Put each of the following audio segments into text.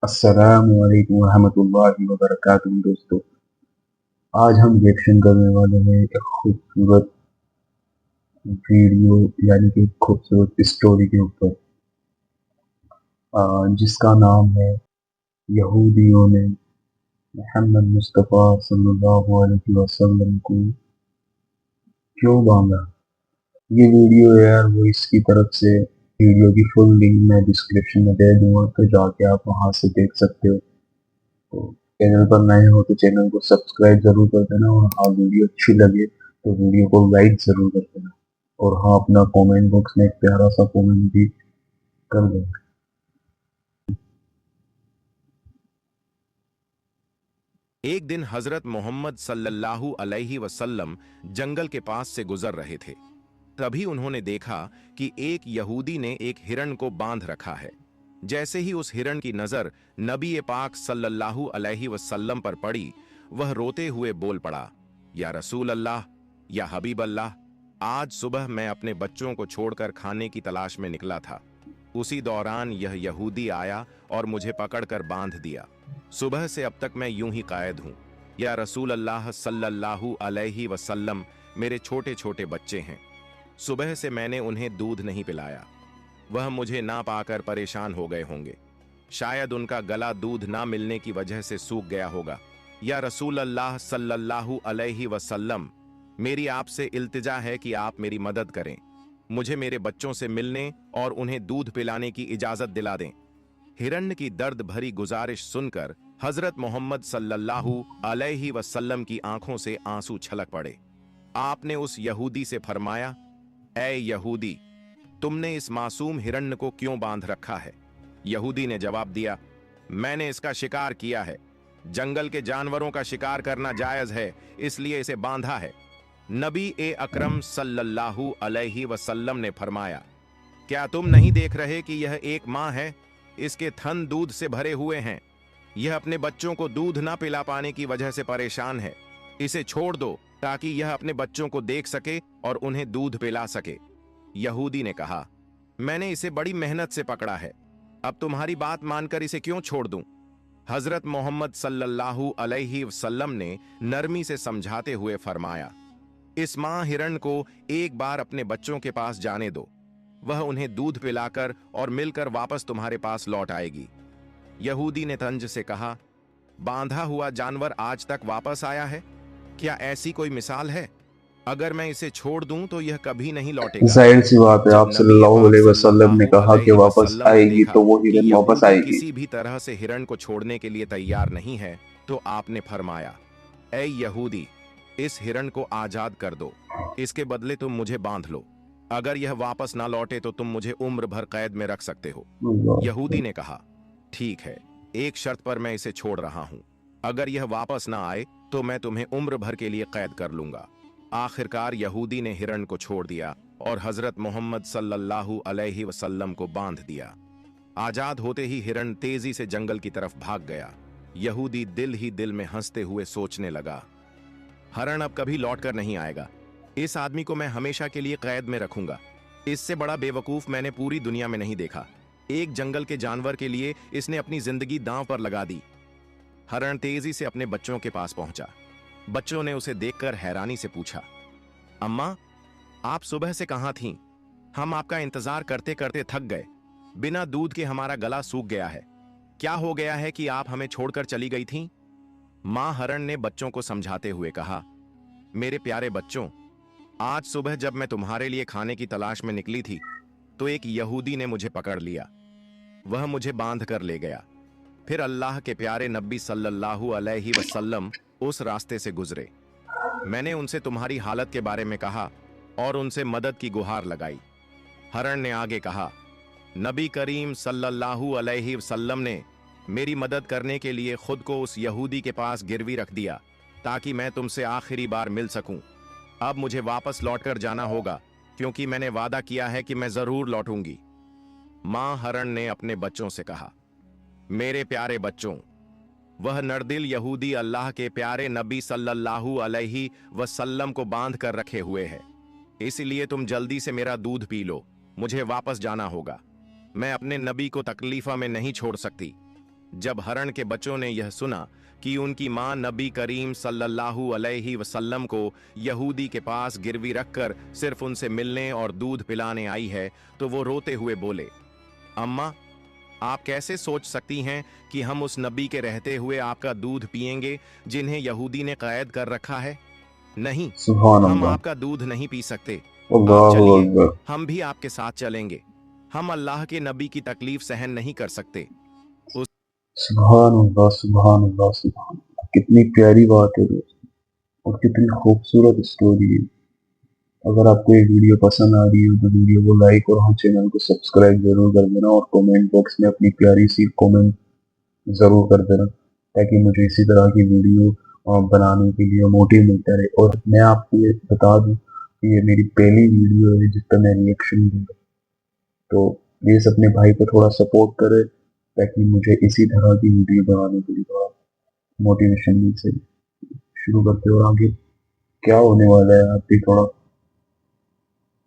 السلام علیکم ورحمۃ اللہ وبرکاتہ دوستو، آج ہم ریئیکشن کرنے والے ہیں ایک خوبصورت ویڈیو یعنی کہ ایک خوبصورت اسٹوری کے اوپر جس کا نام ہے یہودیوں نے محمد مصطفیٰ صلی اللہ علیہ وسلم کو کیوں باندھا۔ یہ ویڈیو یار وہ اس کی طرف سے ویڈیو کی فل لنک میں ڈسکرپشن میں دے دوں گا، تو جا کے آپ وہاں سے دیکھ سکتے ہو۔ تو چینل پر نئے ہو تو چینل کو سبسکرائب ضرور کر دینا، اور ہاں ویڈیو اچھی لگے تو ویڈیو کو لائک ضرور کر دینا، اور ہاں اپنا کومنٹ باکس میں ایک پیارا سا کومنٹ بھی کر دینا۔ ایک دن حضرت محمد صلی اللہ علیہ وسلم جنگل کے پاس سے گزر رہے تھے۔ تبھی انہوں نے دیکھا کہ ایک یہودی نے ایک ہرن کو باندھ رکھا ہے۔ جیسے ہی اس ہرن کی نظر نبی پاک صلی اللہ علیہ وسلم پر پڑی، وہ روتے ہوئے بول پڑا، یا رسول اللہ، یا حبیب اللہ، آج صبح میں اپنے بچوں کو چھوڑ کر کھانے کی تلاش میں نکلا تھا۔ اسی دوران یہ یہودی آیا اور مجھے پکڑ کر باندھ دیا۔ صبح سے اب تک میں یوں ہی قائد ہوں۔ یا رسول اللہ صلی اللہ علیہ وسلم، میرے چھوٹے چھوٹے بچے ہیں، صبح سے میں نے انہیں دودھ نہیں پلایا۔ وہ مجھے نہ پا کر پریشان ہو گئے ہوں گے، شاید ان کا گلا دودھ نہ ملنے کی وجہ سے سوکھ گیا ہوگا۔ یا رسول اللہ صلی اللہ علیہ وسلم، میری آپ سے التجا ہے کہ آپ میری مدد کریں، مجھے میرے بچوں سے ملنے اور انہیں دودھ پلانے کی اجازت دلا دیں۔ ہرن کی درد بھری گزارش سن کر حضرت محمد صلی اللہ علیہ وسلم کی آنکھوں سے آنسو چھلک پڑے۔ آپ نے اس یہودی سے فرمایا، اے یہودی، تم نے اس معصوم ہرن کو کیوں باندھ رکھا ہے؟ یہودی نے جواب دیا، میں نے اس کا شکار کیا ہے، جنگل کے جانوروں کا شکار کرنا جائز ہے، اس لیے اسے باندھا ہے۔ نبی اکرم صلی اللہ علیہ وسلم نے فرمایا، کیا تم نہیں دیکھ رہے کہ یہ ایک ماں ہے؟ اس کے تھن دودھ سے بھرے ہوئے ہیں، یہ اپنے بچوں کو دودھ نہ پلا پانے کی وجہ سے پریشان ہے، اسے چھوڑ دو تاکہ یہ اپنے بچوں کو دیکھ سکے اور انہیں دودھ پلا سکے۔ یہودی نے کہا، میں نے اسے بڑی محنت سے پکڑا ہے، اب تمہاری بات مان کر اسے کیوں چھوڑ دوں؟ حضرت محمد صلی اللہ علیہ وسلم نے نرمی سے سمجھاتے ہوئے فرمایا، اس ماں ہرن کو ایک بار اپنے بچوں کے پاس جانے دو، وہ انہیں دودھ پلا کر اور مل کر واپس تمہارے پاس لوٹ آئے گی۔ یہودی نے طنز سے کہا، باندھا ہوا جانور آج تک واپس آیا ہے؟ کیا ایسی کوئی مثال ہے؟ اگر میں اسے چھوڑ دوں تو یہ کبھی نہیں لوٹے گا۔ ظاہر سی بات ہے، جب آپ صلی نبی اللہ پاک علیہ صلی وسلم اللہ نے کہا کہ علیہ واپس وسلم آئے نے گی دیکھا تو وہ کہ ہرن واپس یہودی آئے گی۔ کسی بھی طرح سے ہرن کو چھوڑنے کے لیے تیار نہیں ہے، تو آپ نے فرمایا، اے یہودی، اس ہرن کو آزاد کر دو، اس کے بدلے تم مجھے باندھ لو، اگر یہ واپس نہ لوٹے تو تم مجھے عمر بھر قید میں رکھ سکتے ہو۔ یہودی نے کہا، ٹھیک ہے، ایک شرط پر میں اسے چھوڑ رہا ہوں، اگر یہ واپس نہ آئے تو میں تمہیں عمر بھر کے لیے قید کر لوں گا۔ آخرکار یہودی نے ہرن کو چھوڑ دیا اور حضرت محمد صلی اللہ علیہ وسلم کو باندھ دیا۔ آزاد ہوتے ہی ہرن تیزی سے جنگل کی طرف بھاگ گیا۔ یہودی دل ہی دل میں ہنستے ہوئے سوچنے لگا، ہرن اب کبھی لوٹ کر نہیں آئے گا، اس آدمی کو میں ہمیشہ کے لیے قید میں رکھوں گا، اس سے بڑا بے وقوف میں نے پوری دنیا میں نہیں دیکھا۔ ایک جنگل کے جانور کے لیے اس نے اپنی زندگی داؤں پر لگا دی۔ ہرن تیزی سے اپنے بچوں کے پاس پہنچا۔ بچوں نے اسے دیکھ کر حیرانی سے پوچھا، اماں، آپ صبح سے کہاں تھیں؟ ہم آپ کا انتظار کرتے کرتے تھک گئے، بنا دودھ کے ہمارا گلا سوکھ گیا ہے، کیا ہو گیا ہے کہ آپ ہمیں چھوڑ کر چلی گئی تھیں؟ ماں ہرن نے بچوں کو سمجھاتے ہوئے کہا، میرے پیارے بچوں، آج صبح جب میں تمہارے لیے کھانے کی تلاش میں نکلی تھی تو ایک یہودی نے مجھے پکڑ لیا، وہ مجھے باندھ کر لے گیا، پھر اللہ کے پیارے نبی صلی اللہ علیہ وسلم اس راستے سے گزرے، میں نے ان سے تمہاری حالت کے بارے میں کہا اور ان سے مدد کی گہار لگائی۔ ہرن نے آگے کہا، نبی کریم صلی اللہ علیہ وسلم نے میری مدد کرنے کے لیے خود کو اس یہودی کے پاس گروی رکھ دیا تاکہ میں تم سے آخری بار مل سکوں۔ اب مجھے واپس لوٹ کر جانا ہوگا کیونکہ میں نے وعدہ کیا ہے کہ میں ضرور لوٹوں گی۔ ماں ہرن نے اپنے بچوں سے کہا، میرے پیارے بچوں، وہ نردل یہودی اللہ کے پیارے نبی صلی اللہ علیہ وسلم کو باندھ کر رکھے ہوئے ہے، اس لیے تم جلدی سے میرا دودھ پی لو، مجھے واپس جانا ہوگا، میں اپنے نبی کو تکلیفہ میں نہیں چھوڑ سکتی۔ जब हरण के बच्चों ने यह सुना कि उनकी मां नबी करीम सल्लल्लाहु अलैहि वसल्लम को यहूदी के पास गिरवी रखकर सिर्फ उनसे मिलने और दूध पिलाने आई है, तो वो रोते हुए बोले, अम्मा, आप कैसे सोच सकती हैं कि हम उस नबी के रहते हुए आपका दूध पिएंगे जिन्हें यहूदी ने कैद कर रखा है? नहीं, सुभान हम अल्लाह। आपका दूध नहीं पी सकते। आप अल्लाहु चलिए, अकबर। हम भी आपके साथ चलेंगे। हम अल्लाह के नबी की तकलीफ सहन नहीं कर सकते। उस सुभान अल्लाह, सुभान अल्लाह, सुभान अल्लाह। कितनी प्यारी बात है दोस्तों, और कितनी खूबसूरत स्टोरी है। अगर आपको ये वीडियो पसंद आ रही है तो वीडियो को लाइक और हाँ, चैनल को सब्सक्राइब जरूर कर देना, और कमेंट बॉक्स में अपनी प्यारी सी कमेंट जरूर कर देना, ताकि मुझे इसी तरह की वीडियो बनाने के लिए मोटिव मिलता रहे। और मैं आपको ये बता दूं कि ये मेरी पहली वीडियो है जिस पर मैं रिएक्शन दूंगा, तो प्लीज अपने भाई को थोड़ा सपोर्ट करें, ताकि मुझे इसी तरह की वीडियो बनाने के लिए थोड़ा मोटिवेशन मिल सके। शुरू करते हैं, और आगे क्या होने वाला है आप भी थोड़ा,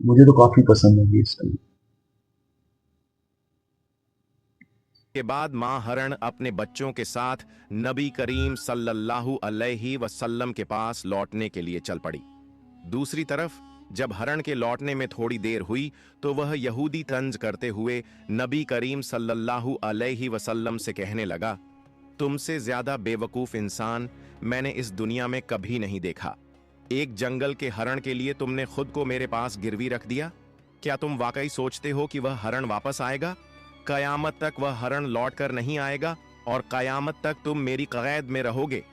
मुझे तो काफी पसंद है ये स्टोरी। के बाद मां हरण अपने बच्चों के साथ नबी करीम सल्लल्लाहु अलैहि वसल्लम के पास लौटने के लिए चल पड़ी। दूसरी तरफ जब हरण के लौटने में थोड़ी देर हुई तो वह यहूदी तंज करते हुए नबी करीम सल्लल्लाहु अलैहि वसल्लम से कहने लगा, तुमसे ज्यादा बेवकूफ इंसान मैंने इस दुनिया में कभी नहीं देखा। एक जंगल के हरण के लिए तुमने खुद को मेरे पास गिरवी रख दिया। क्या तुम वाकई सोचते हो कि वह हरण वापस आएगा? कयामत तक वह हरण लौट कर नहीं आएगा और कयामत तक तुम मेरी कैद में रहोगे।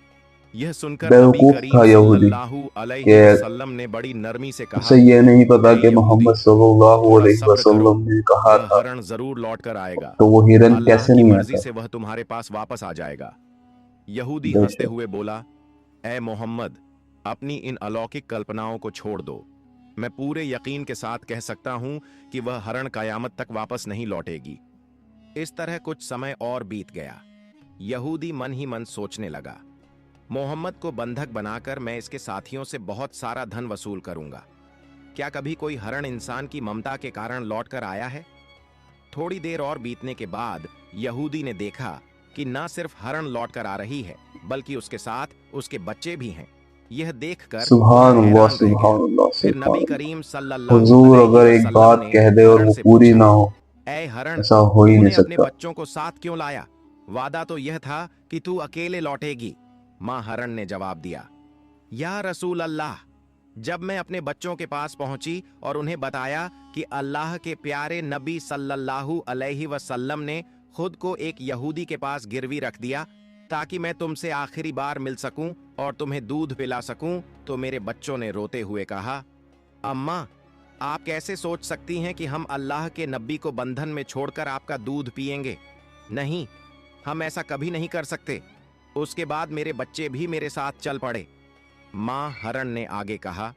यह सुनकर नबी बेवकूफ करीम था यहूदी सल्लल्लाहु अलैहि कि वसल्लम ने बड़ी नरमी से उसे कहा, ये नहीं पता ए कि यहूदी, मोहम्मद सल्लल्लाहु थोड़ा अलैहि सब्र करो, वसल्लम ने कहा वह था, हरण जरूर लौट कर आएगा। तो वो हिरन अल्लाह कैसे की नहीं मर्जी आता। से वह तुम्हारे पास वापस आ जाएगा। यहूदी हंसते बेशक। हुए बोला, ए मोहम्मद, अपनी इन अलौकिक कल्पनाओं को छोड़ दो। मैं पूरे यकीन के साथ कह सकता हूं कि वह हरण कयामत तक वापस नहीं लौटेगी। इस तरह कुछ समय और बीत गया। यहूदी मन ही मन सोचने लगा, मोहम्मद को बंधक बनाकर मैं इसके साथियों से बहुत सारा धन वसूल करूंगा। क्या कभी कोई हरण इंसान की ममता के कारण लौट कर आया है? थोड़ी देर और बीतने के बाद यहूदी ने देखा कि न सिर्फ हरण लौट कर आ रही है, बल्कि उसके साथ उसके बच्चे भी हैं। यह देखकर वह सुभान अल्लाह, हैरान रह गया। सुभान अल्लाह, फिर सुभान नबी अल्लाह। करीम सल्लल्लाहु हुजूर अलैहि अगर एक वसल्लम बात ने कह दे और हरण वो से पूरी पूछा, ना हो, ऐ हरण, ऐसा हो ही नहीं तूने अपने सकता। बच्चों को साथ क्यों लाया? वादा तो यह था कि तू अकेले लौटेगी। मां हरण ने जवाब दिया, या रसूल अल्लाह, जब मैं अपने बच्चों के पास पहुंची और उन्हें बताया कि अल्लाह के प्यारे नबी सल्लल्लाहु अलैहि वसल्लम ने खुद को एक यहूदी के पास गिरवी रख दिया ताकि मैं तुमसे आखिरी बार मिल सकूं और तुम्हें दूध पिला सकूं, तो मेरे बच्चों ने रोते हुए कहा, अम्मा, आप कैसे सोच सकती हैं कि हम अल्लाह के नबी को बंधन में छोड़कर आपका दूध पिएंगे? नहीं, हम ऐसा कभी नहीं कर सकते। उसके बाद मेरे बच्चे भी मेरे साथ चल पड़े। मां हरण ने आगे कहा,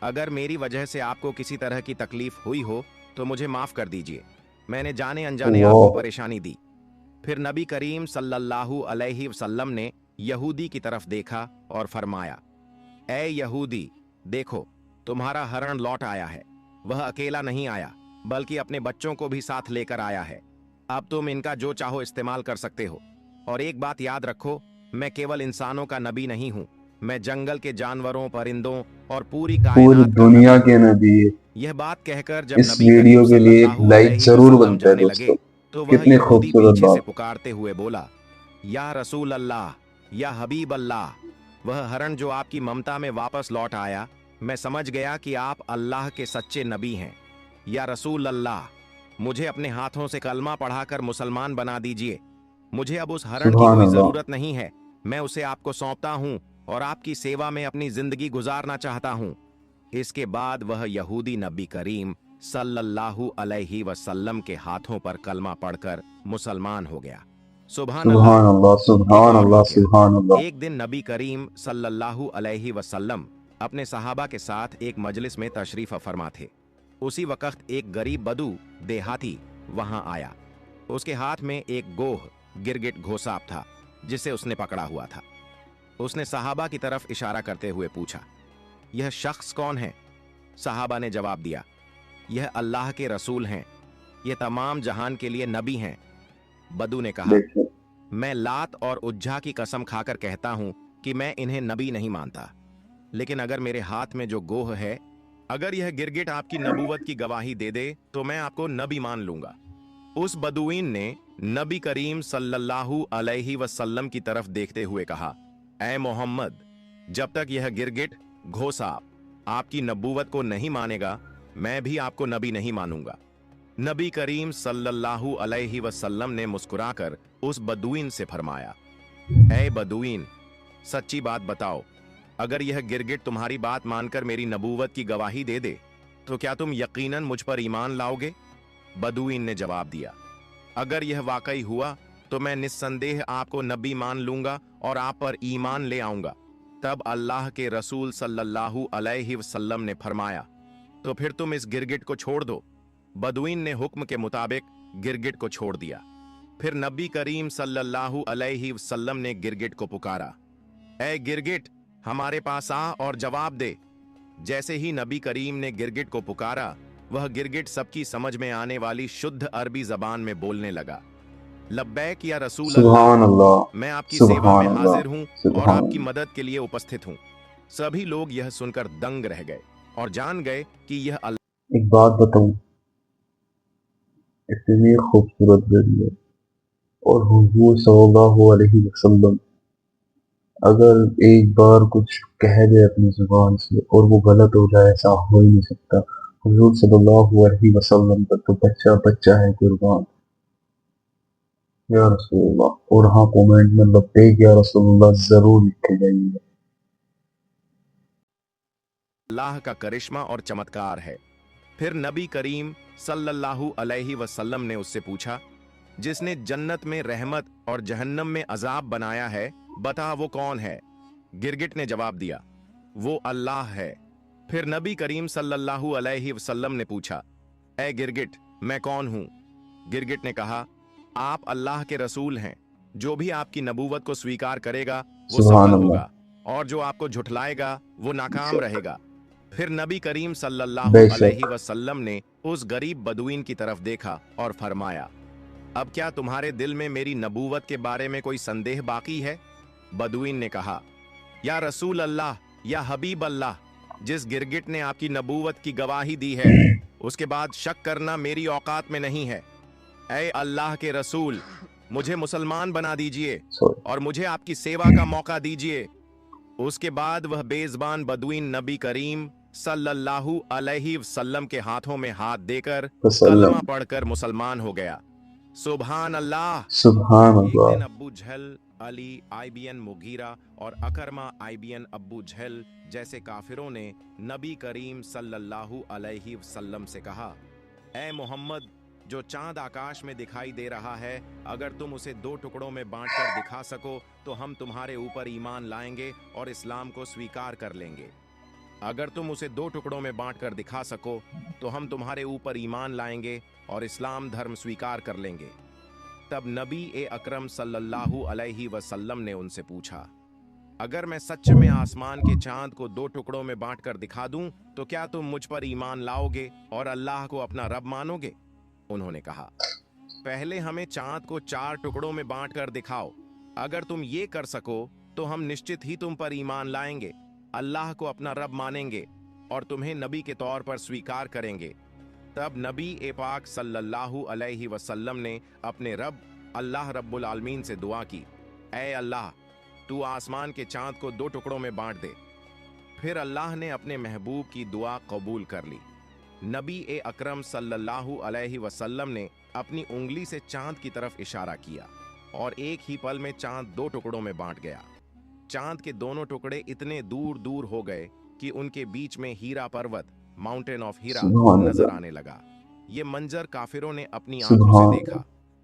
अगर मेरी वजह से आपको किसी तरह की तकलीफ हुई हो तो मुझे माफ कर दीजिए। मैंने जाने अनजाने आपको अल्लाह। परेशानी दी। फिर नबी करीम सल्लल्लाहु अलैहि वसल्लम ने यहूदी की तरफ देखा और फरमाया, ए यहूदी, देखो, तुम्हारा हरण लौट आया है। वह अकेला नहीं आया, बल्कि अपने बच्चों को भी साथ लेकर आया है। अब तुम इनका जो चाहो इस्तेमाल कर सकते हो। और एक बात याद रखो, मैं केवल इंसानों का नबी नहीं हूं, मैं जंगल के जानवरों, परिंदों और पूरी पूरी कायनात का दुनिया नबी हूं। के नबी है। यह बात कहकर जब इस नबी करीम वीडियो के लिए एक सल्लल्लाहु लाइक अलैहि जरूर वसल्लम बनता है जाने दोस्तों। लगे तो वह कितनी यहूदी खूबसूरत पीछे से बात। पुकारते हुए बोला, या रसूल अल्लाह, या हबीब अल्लाह, वह हरण जो आपकी ममता में वापस लौट आया, मैं समझ गया कि आप अल्लाह के सच्चे नबी हैं। या रसूल अल्लाह, मुझे अपने हाथों से कलमा पढ़ाकर मुसलमान बना दीजिए। मुझे अब उस हरण की सुभान कोई अल्लाह। जरूरत नहीं है। मैं उसे आपको सौंपता हूं और आपकी सेवा में अपनी जिंदगी गुजारना चाहता हूं। इसके बाद वह यहूदी नबी करीम सल्लल्लाहु अलैहि वसल्लम के हाथों पर कलमा पढ़कर मुसलमान हो गया। सुभान अल्लाह। सुभान अल्लाह, एक सुभान और अल्लाह, वाकया। सुभान अल्लाह। एक दिन नबी करीम सल्लल्लाहु अलैहि वसल्लम अपने सहाबा के साथ एक मजलिस में तशरीफ फरमा थे। उसी वक्त एक गरीब बदू देहाती वहां आया। उसके हाथ में एक गोह गिरगिट घोसाप था जिसे उसने पकड़ा हुआ था। उसने सहाबा की तरफ इशारा करते हुए पूछा, यह शख्स कौन है? सहाबा ने जवाब दिया, यह अल्लाह के रसूल हैं, ये तमाम जहान के लिए नबी हैं। बदू ने कहा, बेशक। मैं लात और उज्जा की कसम खाकर कहता हूं कि मैं इन्हें नबी नहीं मानता, लेकिन अगर मेरे हाथ में जो गोह है, अगर यह गिरगिट आपकी नबूवत की गवाही दे दे तो मैं आपको नबी मान लूंगा। उस बदुईन ने नबी करीम सल्लल्लाहु अलैहि वसल्लम की तरफ देखते हुए कहा, ऐ मोहम्मद, जब तक यह गिरगिट घोसाप आपकी नबूवत को नहीं मानेगा, मैं भी आपको नबी नहीं मानूंगा। नबी करीम सल्लल्लाहु अलैहि वसल्लम ने मुस्कुराकर उस बदुईन से फरमाया, ऐ बदुईन, सच्ची बात बताओ, अगर यह गिरगिट तुम्हारी बात मानकर मेरी नबूवत की गवाही दे दे तो क्या तुम यकीनन मुझ पर ईमान लाओगे? बदुईन ने जवाब दिया, अगर यह वाकई हुआ तो मैं निस्संदेह आपको नबी मान लूंगा और आप पर ईमान ले आऊंगा। तब अल्लाह के रसूल सल्लल्लाहु अलैहि वसल्लम ने फरमाया, तो फिर तुम इस गिरगिट को छोड़ दो। बदुईन ने हुक्म के मुताबिक गिरगिट को छोड़ दिया। फिर नबी करीम सल्लल्लाहु अलैहि वसल्लम ने गिरगिट को पुकारा, ऐ गिरगिट, हमारे पास आ और जवाब दे। जैसे ही नबी करीम ने गिरगिट को पुकारा, वह गिरगिट सबकी समझ में आने वाली शुद्ध अरबी जबान में बोलने लगा, लब्बैक या रसूल अल्लाह, सुभान अल्लाह, मैं आपकी सेवा सुभान में अल्लाह, हाजिर हूं और सुभान आपकी अल्लाह। मदद के लिए उपस्थित हूं। सभी लोग यह सुनकर दंग रह गए और जान गए कि यह एक बात बताऊं, इतनी खूबसूरत घड़ी है और हुजूर सल्लल्लाहु अलैहि वसल्लम अगर एक बार कुछ कह दे अपनी जुबान से और वो गलत हो जाए, ऐसा हो ही नहीं सकता। हुजूर सल्लल्लाहु अलैहि वसल्लम पर तो बच्चा बच्चा है कुर्बान, या रसूलुल्लाह। और हाँ, कमेंट में लब्बैक या रसूलुल्लाह जरूर लिखे जाइएगा। अल्लाह का करिश्मा और चमत्कार है। फिर नबी करीम सल्लल्लाहु अलैहि वसल्लम ने उससे पूछा, जिसने जन्नत में रहमत और जहन्नम में अजाब बनाया है, बता वो कौन है? गिरगिट ने जवाब दिया, वो अल्लाह है। फिर नबी करीम सल्लल्लाहु अलैहि वसल्लम ने पूछा, ऐ गिरगिट, मैं कौन हूं? गिरगिट ने कहा, आप अल्लाह के रसूल हैं। जो भी आपकी नबूवत को स्वीकार करेगा वो सुभान सफल अल्लाह, होगा और जो आपको झुठलाएगा वो नाकाम रहेगा। फिर नबी करीम सल्लल्लाहु अलैहि बेशक। वसल्लम ने उस गरीब बदुईन की तरफ देखा और फरमाया, अब क्या तुम्हारे दिल में मेरी नबूवत के बारे में कोई संदेह बाकी है? बदुईन ने कहा, या रसूल अल्लाह, या हबीब अल्लाह, जिस गिरगिट ने आपकी नबूवत की गवाही दी है, उसके बाद शक करना मेरी औकात में नहीं है। ऐ अल्लाह के रसूल, मुझे मुसलमान बना दीजिए सॉरी। और मुझे आपकी सेवा का मौका दीजिए। उसके बाद वह बेज़बान बदुईन नबी करीम सल्लल्लाहु अलैहि वसल्लम के हाथों में हाथ देकर वसल्लम। कलमा पढ़कर मुसलमान हो गया। सुभान अल्लाह। सुभान एक अल्लाह। दिन अब्बू झल, अली आईबीएन मुगीरा और अकरमा आईबीएन अब्बू झल जैसे काफिरों ने नबी करीम सल्लल्लाहु अलैहि वसल्लम से कहा, ऐ मोहम्मद, जो चांद आकाश में दिखाई दे रहा है, अगर तुम उसे दो टुकड़ों में बांटकर दिखा सको तो हम तुम्हारे ऊपर ईमान लाएंगे और इस्लाम को स्वीकार कर लेंगे। अगर तुम उसे दो टुकड़ों में बांटकर दिखा सको तो हम तुम्हारे ऊपर ईमान लाएंगे और इस्लाम धर्म स्वीकार कर लेंगे। तब नबी ए अकरम सल्लल्लाहु अलैहि वसल्लम ने उनसे पूछा, अगर मैं सच में आसमान के चांद को दो टुकड़ों में बांटकर दिखा दूं तो क्या तुम मुझ पर ईमान लाओगे और अल्लाह को अपना रब मानोगे? उन्होंने कहा, पहले हमें चांद को चार टुकड़ों में बांटकर दिखाओ। अगर तुम ये कर सको तो हम निश्चित ही तुम पर ईमान लाएंगे, अल्लाह को अपना रब मानेंगे और तुम्हें नबी के तौर पर स्वीकार करेंगे। तब नबी ए पाक सल्लल्लाहु अलैहि वसल्लम ने अपने रब अल्लाह रब्बुल आलमीन से दुआ की, ऐ अल्लाह, तू आसमान के चांद को दो टुकड़ों में बांट दे। फिर अल्लाह ने अपने महबूब की दुआ कबूल कर ली। नबी ए अकरम सल्लल्लाहु अलैहि वसल्लम ने अपनी उंगली से चांद की तरफ इशारा किया और एक ही पल में चांद दो टुकड़ों में बांट गया। चांद के दोनों टुकड़े इतने दूर दूर हो गए कि उनके बीच में हीरा पर्वत, माउंटेन ऑफ हीरा, सुभान नजर अल्लाह, आने लगा। ये मंजर काफिरों ने अपनी आंखों से सुभान अल्लाह। देखा।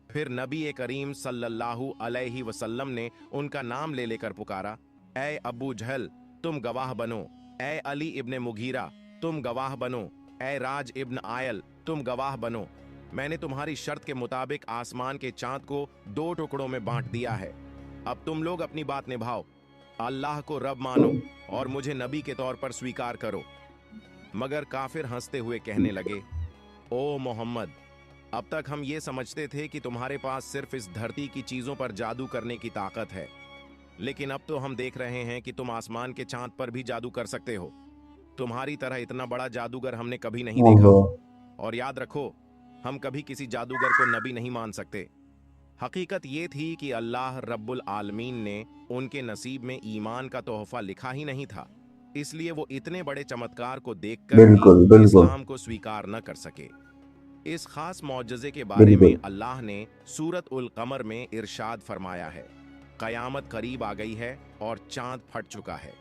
फिर नबी ए करीम सल्लल्लाहु अलैहि वसल्लम ने उनका नाम ले लेकर पुकारा, ऐ अबू जहल, तुम गवाह बनो। ऐ अली इब्ने मुगीरा, तुम गवाह बनो। ऐ राज इब्न आयल, तुम गवाह बनो। मैंने तुम्हारी शर्त के मुताबिक आसमान के चांद को दो टुकड़ों में बांट दिया है। अब तुम लोग अपनी बात निभाओ, अल्लाह को रब मानो और मुझे नबी के तौर पर स्वीकार करो। मगर काफिर हंसते हुए कहने लगे, ओ मोहम्मद, अब तक हम ये समझते थे कि तुम्हारे पास सिर्फ इस धरती की चीजों पर जादू करने की ताकत है, लेकिन अब तो हम देख रहे हैं कि तुम आसमान के चांद पर भी जादू कर सकते हो। तुम्हारी तरह इतना बड़ा जादूगर हमने कभी नहीं देखा। अल्लाह। और याद रखो, हम कभी किसी जादूगर को नबी नहीं मान सकते। हकीकत ये थी कि अल्लाह रब्बुल आलमीन ने उनके नसीब में ईमान का तोहफा लिखा ही नहीं था, इसलिए वो इतने बड़े चमत्कार को देखकर बिल्कुल भी बिल्कुल इस्लाम को स्वीकार न कर सके। इस खास मौजज़े के बारे में बिल्कुल अल्लाह ने सूरत उल कमर में इरशाद फरमाया है, कयामत करीब आ गई है और चांद फट चुका है।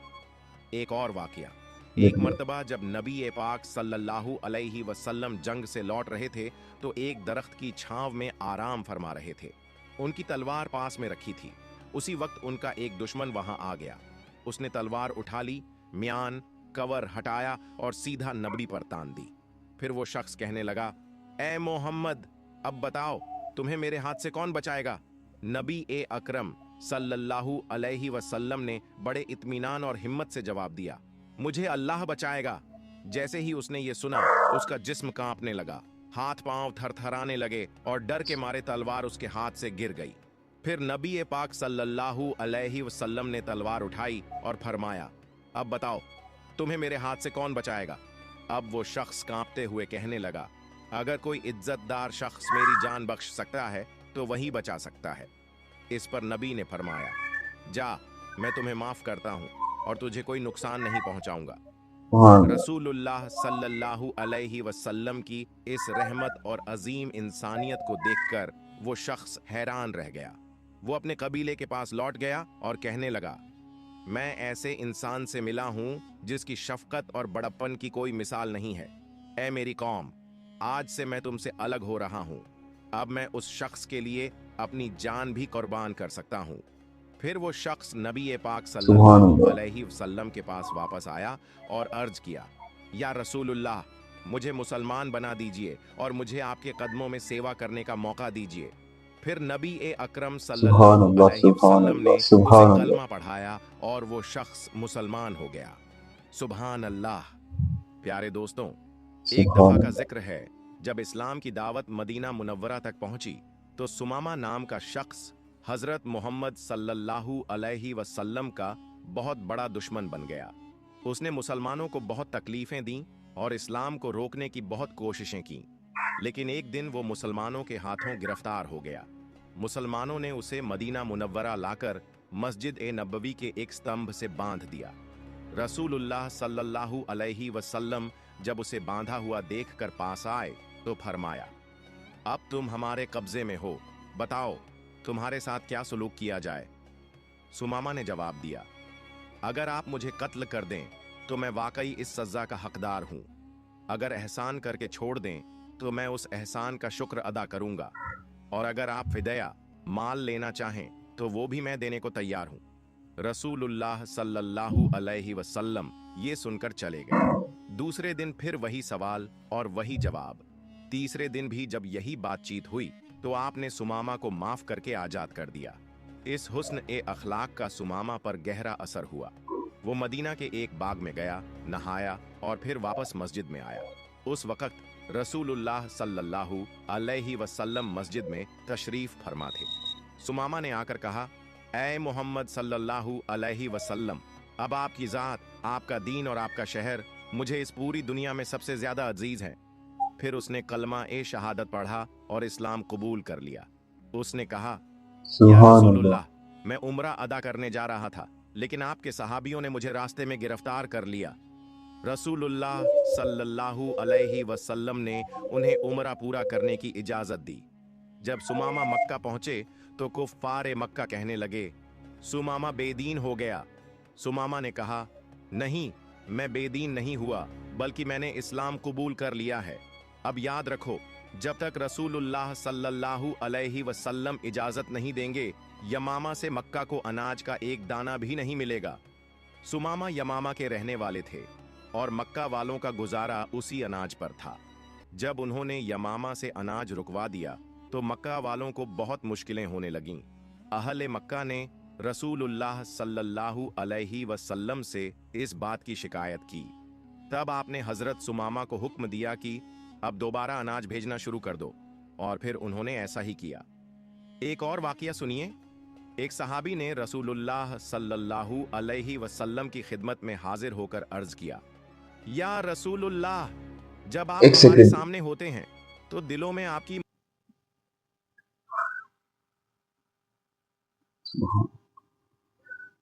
एक और वाकया, एक बिल्कुल मर्तबा जब नबी पाक सल्लल्लाहु अलैहि वसल्लम जंग से लौट रहे थे तो एक दरख्त की छांव में आराम फरमा रहे थे। उनकी तलवार पास में रखी थी। उसी वक्त उनका एक दुश्मन वहां आ गया। उसने तलवार उठा ली, म्यान कवर हटाया और सीधा नबी पर तान दी। फिर वो शख्स कहने लगा, ए मोहम्मद, अब बताओ तुम्हें मेरे हाथ से कौन बचाएगा? नबी अकरम सल्लल्लाहु अलैहि वसल्लम ने बड़े इत्मीनान और हिम्मत से जवाब दिया, मुझे अल्लाह बचाएगा। जैसे ही उसने ये सुना, उसका जिस्म कांपने लगा, हाथ पांव थरथराने लगे और डर के मारे तलवार उसके हाथ से गिर गई। फिर नबी पाक सल्लल्लाहु अलैहि वसल्लम ने तलवार उठाई और फरमाया, अब बताओ तुम्हें मेरे हाथ से कौन बचाएगा? अब वो शख्स कांपते हुए कहने लगा, अगर कोई इज्जतदार शख्स मेरी जान बख्श सकता है तो वही बचा सकता है। इस पर नबी ने फरमाया, जा, मैं तुम्हें माफ करता हूं और तुझे कोई नुकसान नहीं पहुंचाऊंगा। सुभान अल्लाह। रसूलुल्लाह सल्लल्लाहु अलैहि वसल्लम की इस रहमत और अजीम इंसानियत को देखकर वो शख्स हैरान रह गया। वो अपने कबीले के पास लौट गया और कहने लगा, मैं ऐसे इंसान से मिला हूं जिसकी शफकत और बड़प्पन की कोई मिसाल नहीं है। ऐ मेरी कौम, आज से मैं तुमसे अलग हो रहा हूं। अब मैं उस शख्स के लिए अपनी जान भी कुर्बान कर सकता हूं। फिर वो शख्स नबी पाक सुभान सल्लल्लाहु अल्लाह। अलैहि वसल्लम के पास वापस आया और अर्ज किया, या रसूलुल्लाह, मुझे मुसलमान बना दीजिए और मुझे आपके कदमों में सेवा करने का मौका दीजिए। फिर नबी अकरम सुभान सल्लल्लाहु अल्लाह। अलैहि सुभान वसल्लम अल्लाह। ने उसे सुभान अल्लाह। कलमा पढ़ाया और वो शख्स मुसलमान हो गया। सुभान अल्लाह। प्यारे दोस्तों, एक दफा सुभान का अल्लाह। जिक्र है, जब इस्लाम की दावत मदीना मुनव्वरा तक पहुंची तो सुमामा नाम का शख्स हजरत मोहम्मद सल्लल्लाहु अलैहि वसल्लम का बहुत बड़ा दुश्मन बन गया। उसने मुसलमानों को बहुत तकलीफें दी और इस्लाम को रोकने की बहुत कोशिशें की, लेकिन एक दिन वो मुसलमानों के हाथों गिरफ्तार हो गया। मुसलमानों ने उसे मदीना मुनव्वरा लाकर मस्जिद नबवी के एक स्तंभ से बांध दिया। रसूलुल्लाह सल्लल्लाहु अलैहि वसल्लम जब उसे बांधा हुआ देखकर पास आए तो फरमाया, अब तुम हमारे कब्जे में हो, बताओ तुम्हारे साथ क्या सलूक किया जाए? सुमामा ने जवाब दिया, अगर आप मुझे कत्ल कर दें तो मैं वाकई इस सजा का हकदार हूं। अगर एहसान करके छोड़ दें तो मैं उस एहसान का शुक्र अदा करूंगा, और अगर आप फिदया माल लेना चाहें तो वो भी मैं देने को तैयार हूं। रसूलुल्लाह सल्लल्लाहु अलैहि वसल्लम ये सुनकर चले गए। दूसरे दिन फिर वही सवाल और वही जवाब। तीसरे दिन भी जब यही बातचीत हुई तो आपने सुमामा को माफ करके आजाद कर दिया। इस हुस्न अखलाक का सुमामा पर गहरा असर हुआ। वो मदीना के एक बाग में गया, नहाया और फिर वापस मस्जिद में आया। उस वक्त रसूलुल्लाह सल्लल्लाहु अलैहि वसल्लम मस्जिद में तशरीफ फरमा थे। सुमामा ने आकर कहा, ऐ मोहम्मद सल्लल्लाहु अलैहि वसल्लम, अब आपकी ज़ात, आपका दीन और आपका शहर मुझे इस पूरी दुनिया में सबसे ज्यादा अजीज है। फिर उसने कलमा शहादत पढ़ा और इस्लाम कबूल कर लिया। उसने कहा, या सुभान अल्लाह। रसूलुल्लाह, मैं उम्रा अदा करने जा रहा था, लेकिन आपके सहाबियों ने मुझे रास्ते में गिरफ्तार कर लिया। रसूलुल्लाह सल्लल्लाहु अलैहि वसल्लम ने उन्हें उम्रा पूरा करने की इजाजत दी। जब सुमामा मक्का पहुंचे तो कुफ्फार मक्का कहने लगे, सुमामा बेदीन हो गया। सुमामा ने कहा, नहीं, मैं बेदीन नहीं हुआ, बल्कि मैंने इस्लाम कबूल कर लिया है। अब याद रखो, जब तक रसूलुल्लाह सल्लल्लाहु अलैहि वसल्लम इजाजत नहीं देंगे, यमामा से मक्का को अनाज का एक दाना भी नहीं मिलेगा। सुमामा यमामा के रहने वाले थे और मक्का वालों का गुजारा उसी अनाज पर था। जब उन्होंने यमामा से अनाज रुकवा दिया तो मक्का वालों को बहुत मुश्किलें होने लगीं। अहले मक्का ने रसूलुल्लाह सल्लल्लाहु अलैहि वसल्लम से इस बात की शिकायत की। तब आपने हजरत सुमामा को हुक्म दिया कि अब दोबारा अनाज भेजना शुरू कर दो। और फिर उन्होंने ऐसा ही किया। एक और वाकया सुनिए। एक सहाबी ने रसूलुल्लाह सल्लल्लाहु अलैहि वसल्लम की खिदमत में हाजिर होकर अर्ज किया, या रसूलुल्लाह, जब आप एक हमारे सेकंड। सामने होते हैं तो दिलों में आपकी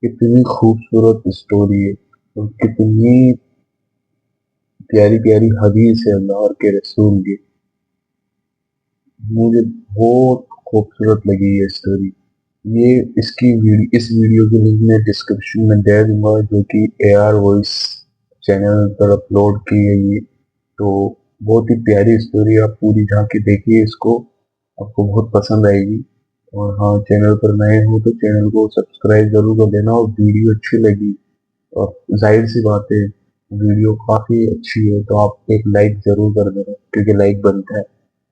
कितनी खूबसूरत स्टोरी है और कितनी प्यारी प्यारी हदीस है अल्लाह के रसूल की। मुझे बहुत खूबसूरत लगी ये स्टोरी। ये इस वीडियो की लिंक मैं डिस्क्रिप्शन में दे दूंगा, जो कि AR वॉइस चैनल पर अपलोड की गई है। तो बहुत ही प्यारी स्टोरी, आप पूरी जाके देखिए इसको, आपको बहुत पसंद आएगी। और हाँ, चैनल पर नए हो तो चैनल को सब्सक्राइब जरूर कर देना, और वीडियो अच्छी लगी और जाहिर सी बात है वीडियो काफी अच्छी है तो आप एक लाइक जरूर कर देना, क्योंकि लाइक बनता है।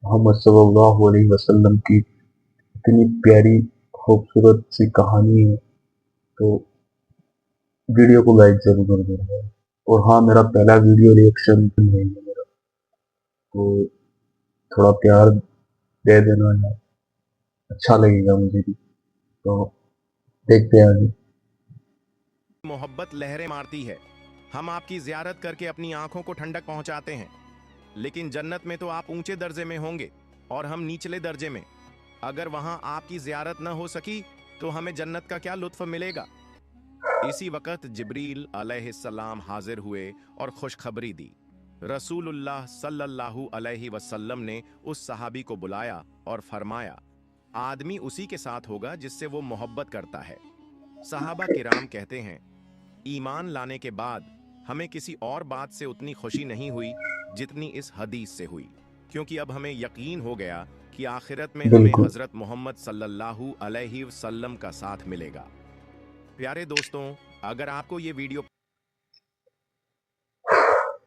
मोहम्मद सल्लल्लाहु अलैहि वसल्लम की इतनी प्यारी खूबसूरत सी कहानी है, तो वीडियो को लाइक जरूर कर देना। और हाँ, मेरा पहला वीडियो रिएक्शन नहीं है मेरा, तो थोड़ा प्यार दे देना यार, अच्छा लगेगा मुझे भी। तो देखते हैं आगे। मोहब्बत लहरें मारती है। हम आपकी जियारत करके अपनी आंखों को ठंडक पहुंचाते हैं, लेकिन जन्नत में तो आप ऊंचे दर्जे में होंगे और हम निचले दर्जे में। अगर वहां आपकी जियारत न हो सकी तो हमें जन्नत का क्या लुत्फ मिलेगा। इसी वक्त जिब्रील अलैहिस्सलाम हाजिर हुए और खुशखबरी दी। रसूलुल्लाह सल्लल्लाहु अलैहि वसल्लम ने उस सहाबी को बुलाया और फरमाया, आदमी उसी के साथ होगा जिससे वो मोहब्बत करता है। सहाबा किराम कहते हैं, ईमान लाने के बाद हमें किसी और बात से उतनी खुशी नहीं हुई जितनी इस हदीस से हुई, क्योंकि अब हमें यकीन हो गया कि आखिरत में हमें बिल्कुल। हजरत मोहम्मद सल्लल्लाहु अलैहि वसल्लम का साथ मिलेगा। प्यारे दोस्तों, अगर आपको ये वीडियो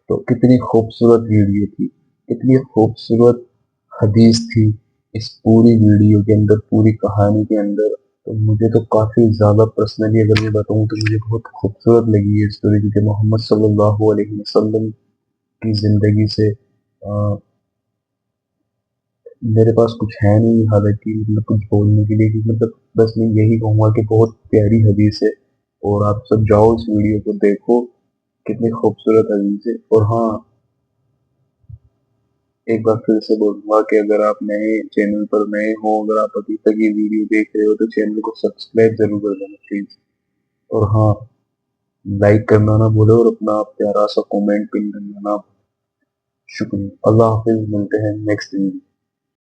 तो कितनी खूबसूरत वीडियो थी, कितनी खूबसूरत हदीस थी इस पूरी वीडियो के अंदर, पूरी कहानी के अंदर। तो मुझे तो काफी ज्यादा पर्सनली अगर मैं बताऊं तो मुझे बहुत खूबसूरत लगी ये स्टोरी, क्योंकि मोहम्मद सल्लल्लाहु अलैहि वसल्लम की जिंदगी से मेरे पास कुछ है नहीं हालांकि, मतलब कुछ बोलने के लिए कि मतलब बस मैं यही कहूंगा कि बहुत प्यारी हदीस है। और आप सब जाओ इस वीडियो को देखो, कितनी खूबसूरत हदीस है। और हाँ, एक बार फिर से बोलूंगा कि अगर आप नए चैनल पर नए हो, अगर आप अभी तक ये वीडियो देख रहे हो तो चैनल को सब्सक्राइब जरूर कर देना प्लीज। और हाँ, लाइक करना ना भूलो और अपना प्यारा सा कमेंट पिन करना ना। शुक्रिया। अल्लाह हाफिज, मिलते हैं नेक्स्ट वीडियो।